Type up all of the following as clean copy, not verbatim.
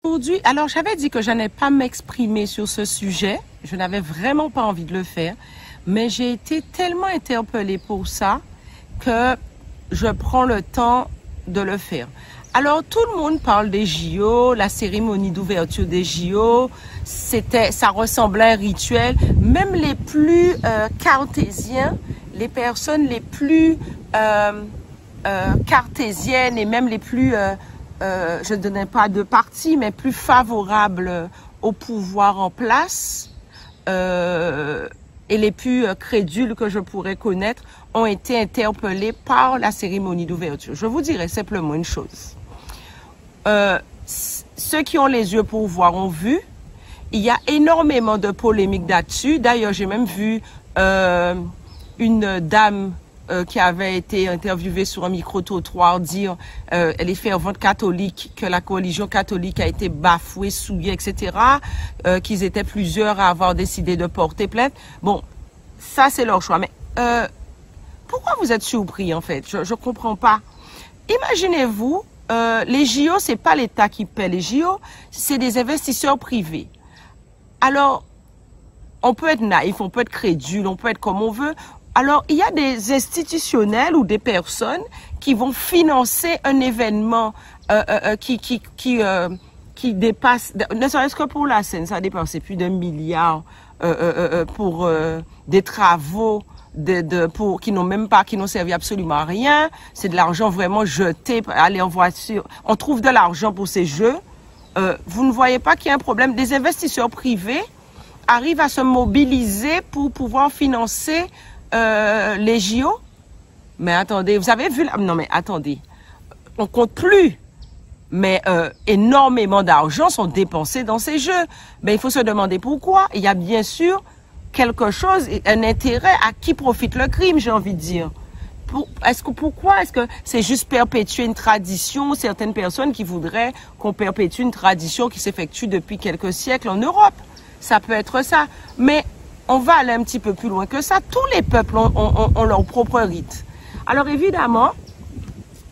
Aujourd'hui, alors j'avais dit que je n'allais pas m'exprimer sur ce sujet. Je n'avais vraiment pas envie de le faire. Mais j'ai été tellement interpellée pour ça que je prends le temps de le faire. Alors tout le monde parle des JO, la cérémonie d'ouverture des JO, ça ressemblait à un rituel. Même les plus cartésiens, les personnes les plus cartésiennes et même les plus, je ne donnais pas de parti, mais plus favorables au pouvoir en place, et les plus crédules que je pourrais connaître ont été interpellés par la cérémonie d'ouverture. Je vous dirai simplement une chose. Ceux qui ont les yeux pour voir ont vu. Il y a énormément de polémiques là-dessus. D'ailleurs, j'ai même vu une dame qui avait été interviewée sur un micro-trottoir dire elle est fervente catholique, que la religion catholique a été bafouée, souillée, etc. Qu'ils étaient plusieurs à avoir décidé de porter plainte. Bon, ça c'est leur choix. Mais pourquoi vous êtes surpris en fait? Je comprends pas. Imaginez-vous, les JO, c'est pas l'État qui paie les JO, c'est des investisseurs privés. Alors, on peut être naïf, on peut être crédule, on peut être comme on veut. Alors, il y a des institutionnels ou des personnes qui vont financer un événement qui dépasse, ne serait-ce que pour la scène, ça a dépensé plus d'1 milliard pour des travaux qui n'ont servi absolument à rien. C'est de l'argent vraiment jeté, aller en voiture. On trouve de l'argent pour ces jeux. Vous ne voyez pas qu'il y a un problème. Des investisseurs privés arrivent à se mobiliser pour pouvoir financer les JO. Mais attendez, vous avez vu non mais attendez, on compte plus. Mais énormément d'argent sont dépensés dans ces jeux. Mais il faut se demander pourquoi. Il y a bien sûr quelque chose, un intérêt à qui profite le crime, j'ai envie de dire. Pourquoi est-ce que c'est juste perpétuer une tradition? Certaines personnes qui voudraient qu'on perpétue une tradition qui s'effectue depuis quelques siècles en Europe. Ça peut être ça. Mais on va aller un petit peu plus loin que ça. Tous les peuples ont leur propre rite. Alors évidemment,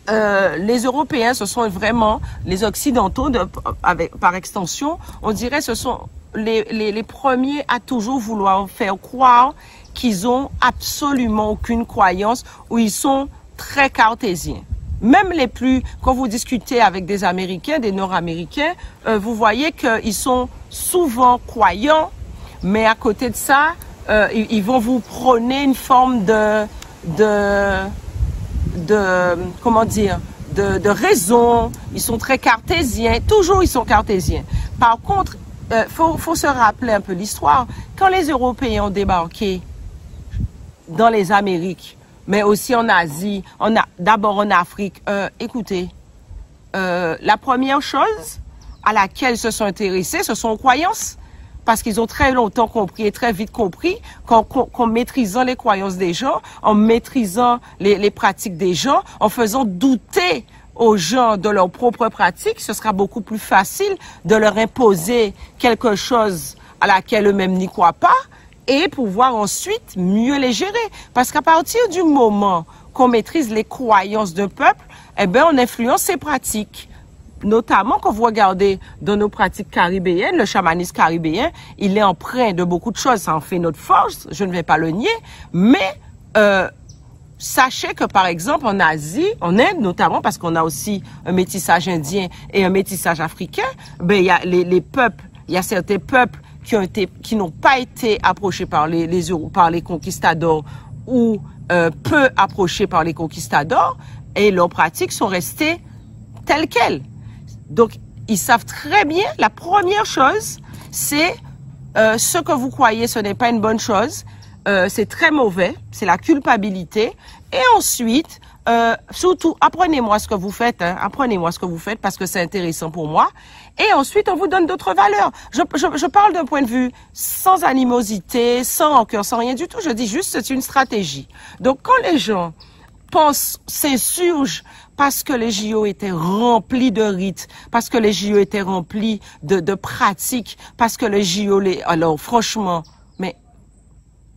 les Européens, ce sont vraiment les Occidentaux, par extension, on dirait ce sont les premiers à toujours vouloir faire croire qu'ils ont absolument aucune croyance ou ils sont très cartésiens. Même les plus, quand vous discutez avec des Américains, des Nord-Américains, vous voyez qu'ils sont souvent croyants, mais à côté de ça, ils vont vous prôner une forme comment dire, de raison. Ils sont très cartésiens. Toujours, ils sont cartésiens. Par contre, faut se rappeler un peu l'histoire. Quand les Européens ont débarqué dans les Amériques, mais aussi en Asie, d'abord en Afrique, écoutez, la première chose à laquelle ils se sont intéressés, ce sont les croyances. Parce qu'ils ont très longtemps compris et très vite compris qu'en maîtrisant les croyances des gens, en maîtrisant les pratiques des gens, en faisant douter aux gens de leurs propres pratiques, ce sera beaucoup plus facile de leur imposer quelque chose à laquelle eux-mêmes n'y croient pas et pouvoir ensuite mieux les gérer. Parce qu'à partir du moment qu'on maîtrise les croyances d'un peuple, eh bien, on influence ses pratiques. Notamment quand vous regardez dans nos pratiques caribéennes, le chamanisme caribéen, il est empreint de beaucoup de choses. Ça en fait notre force, je ne vais pas le nier. Mais sachez que par exemple en Asie, en Inde notamment, parce qu'on a aussi un métissage indien et un métissage africain, ben il y a les peuples, il y a certains peuples qui n'ont pas été approchés par les conquistadors ou peu approchés par les conquistadors, et leurs pratiques sont restées telles quelles. Donc, ils savent très bien, la première chose, c'est ce que vous croyez, ce n'est pas une bonne chose, c'est très mauvais, c'est la culpabilité. Et ensuite, surtout, apprenez-moi ce que vous faites, hein, apprenez-moi ce que vous faites parce que c'est intéressant pour moi. Et ensuite, on vous donne d'autres valeurs. Je parle d'un point de vue sans animosité, sans rancœur, sans rien du tout. Je dis juste, c'est une stratégie. Donc, quand les gens s'insurgent parce que les JO étaient remplis de rites, parce que les JO étaient remplis de pratiques, parce que les JO, alors franchement, mais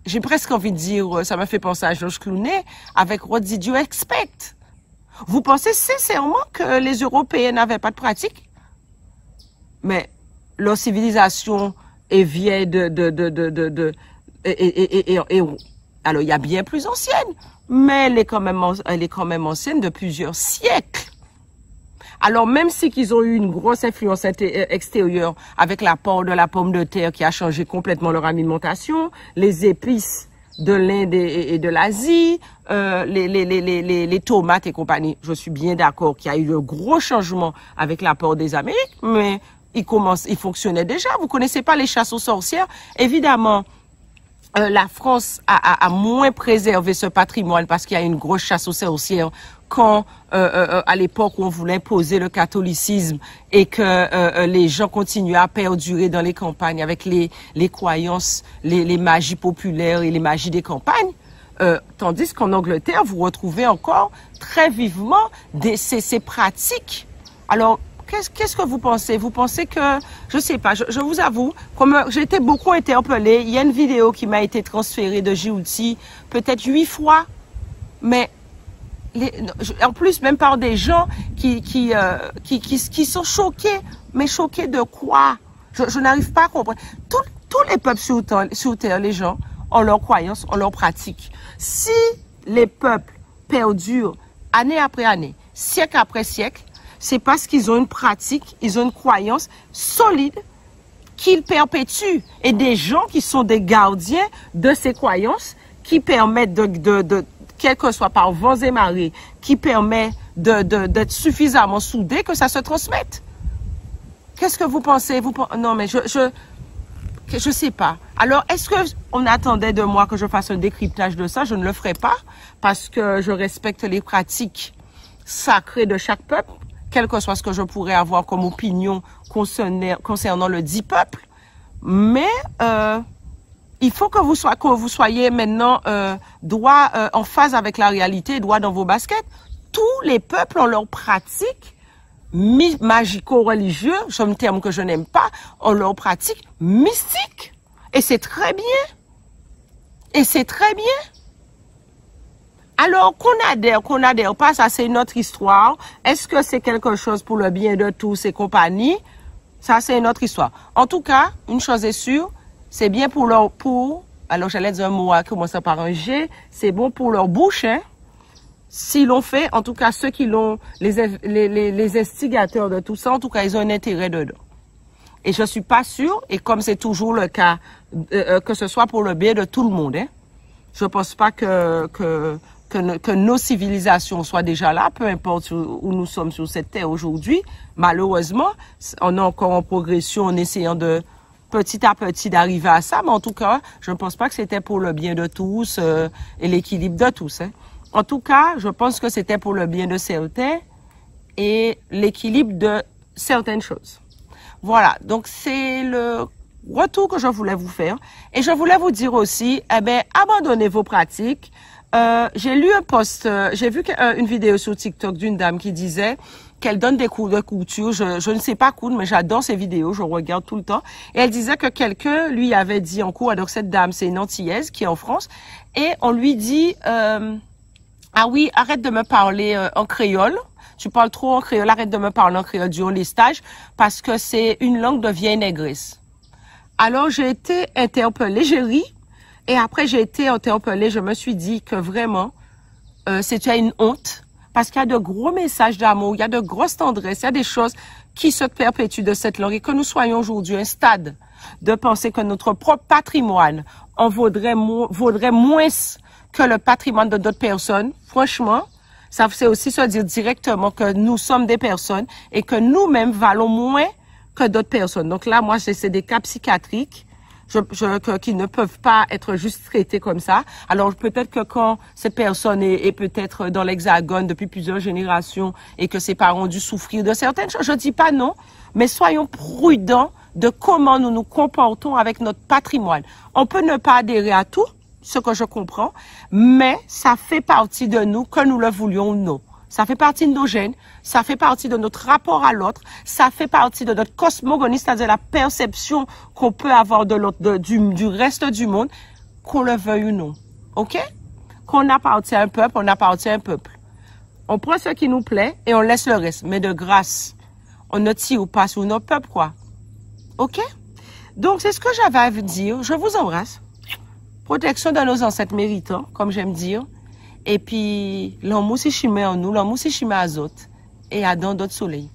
j'ai presque envie de dire, ça m'a fait penser à Georges Clooney avec What Did You Expect? Vous pensez sincèrement que les Européens n'avaient pas de pratique? mais leur civilisation est vieille alors il y a bien plus ancienne, mais elle est quand même ancienne de plusieurs siècles. Alors même si qu'ils ont eu une grosse influence extérieure avec l'apport de la pomme de terre qui a changé complètement leur alimentation, les épices de l'Inde et de l'Asie, les tomates et compagnie. Je suis bien d'accord qu'il y a eu de gros changements avec l'apport des Amériques, mais il fonctionnait déjà. Vous connaissez pas les chasses aux sorcières? Évidemment, la France a moins préservé ce patrimoine parce qu'il y a une grosse chasse aux sorcières quand, à l'époque où on voulait imposer le catholicisme et que les gens continuaient à perdurer dans les campagnes avec les croyances, les magies populaires et les magies des campagnes. Tandis qu'en Angleterre, vous retrouvez encore très vivement ces pratiques. Alors, qu'est-ce que vous pensez? Vous pensez que, je sais pas, je vous avoue, comme j'ai été beaucoup interpellée, il y a une vidéo qui m'a été transférée de Djibouti peut-être 8 fois, mais en plus même par des gens qui sont choqués. Mais choqués de quoi? Je n'arrive pas à comprendre. Tous les peuples sur terre, les gens ont leurs croyances, ont leurs pratiques. Si les peuples perdurent année après année, siècle après siècle, c'est parce qu'ils ont une pratique, ils ont une croyance solide qu'ils perpétuent. Et des gens qui sont des gardiens de ces croyances, qui permettent quel que soit par vents et marées, qui permet d'être suffisamment soudés que ça se transmette. Qu'est-ce que vous pensez? Non, mais je sais pas. Alors, est-ce que on attendait de moi que je fasse un décryptage de ça? Je ne le ferai pas parce que je respecte les pratiques sacrées de chaque peuple, quel que soit ce que je pourrais avoir comme opinion concernant le dit peuple. Mais il faut que vous soyez maintenant droit en phase avec la réalité, droit dans vos baskets. Tous les peuples ont leurs pratiques magico-religieux, c'est un terme que je n'aime pas, ont leurs pratiques mystiques. Et c'est très bien. Et c'est très bien. Alors, qu'on adhère pas, ça c'est notre histoire. Est-ce que c'est quelque chose pour le bien de tous et compagnie? Ça c'est notre histoire. En tout cas, une chose est sûre, c'est bien alors j'allais dire un mot qui commence par un G, c'est bon pour leur bouche, hein. S'ils l'ont fait, en tout cas ceux qui l'ont, les instigateurs de tout ça, en tout cas ils ont un intérêt dedans. Et je suis pas sûre, et comme c'est toujours le cas, que ce soit pour le bien de tout le monde, hein. Je pense pas que nos civilisations soient déjà là, peu importe où nous sommes sur cette terre aujourd'hui. Malheureusement, on est encore en progression en essayant de petit à petit d'arriver à ça, mais en tout cas, je ne pense pas que c'était pour le bien de tous et l'équilibre de tous, hein. En tout cas, je pense que c'était pour le bien de certains et l'équilibre de certaines choses. Voilà, donc c'est le retour que je voulais vous faire. Et je voulais vous dire aussi, abandonnez vos pratiques. J'ai lu un post, j'ai vu une vidéo sur TikTok d'une dame qui disait qu'elle donne des cours de couture. Je ne sais pas coudre, mais j'adore ces vidéos, je regarde tout le temps. Et elle disait que quelqu'un lui avait dit en cours, donc cette dame, c'est une Antillaise qui est en France, et on lui dit, ah oui, arrête de me parler en créole. Tu parles trop en créole, arrête de me parler en créole durant les stages, parce que c'est une langue de vieille négresse. Alors j'ai été interpellée, j'ai ri. Et après, j'ai été interpellée, je me suis dit que vraiment, c'était une honte. Parce qu'il y a de gros messages d'amour, il y a de grosses tendresses, il y a des choses qui se perpétuent de cette langue. Et que nous soyons aujourd'hui à un stade de penser que notre propre patrimoine en vaudrait moins que le patrimoine de d'autres personnes. Franchement, ça c'est aussi se dire directement que nous sommes des personnes et que nous-mêmes valons moins que d'autres personnes. Donc là, moi, c'est des cas psychiatriques. Qui ne peuvent pas être juste traités comme ça. Alors peut-être que quand cette personne est peut-être dans l'Hexagone depuis plusieurs générations et que ses parents ont dû souffrir de certaines choses, je dis pas non, mais soyons prudents de comment nous nous comportons avec notre patrimoine. On peut ne pas adhérer à tout, ce que je comprends, mais ça fait partie de nous, que nous le voulions ou non. Ça fait partie de nos gènes, ça fait partie de notre rapport à l'autre, ça fait partie de notre cosmogonie, c'est-à-dire la perception qu'on peut avoir de l'autre, du reste du monde, qu'on le veuille ou non. OK? Qu'on appartient à un peuple, on appartient à un peuple. On prend ce qui nous plaît et on laisse le reste. Mais de grâce, on ne tire pas sur nos peuples, quoi. OK? Donc, c'est ce que j'avais à vous dire. Je vous embrasse. Protection de nos ancêtres méritants, comme j'aime dire. Et puis, l'amour, c'est chimé en nous, l'amour, c'est chimé à autres. Et à dans d'autres soleils.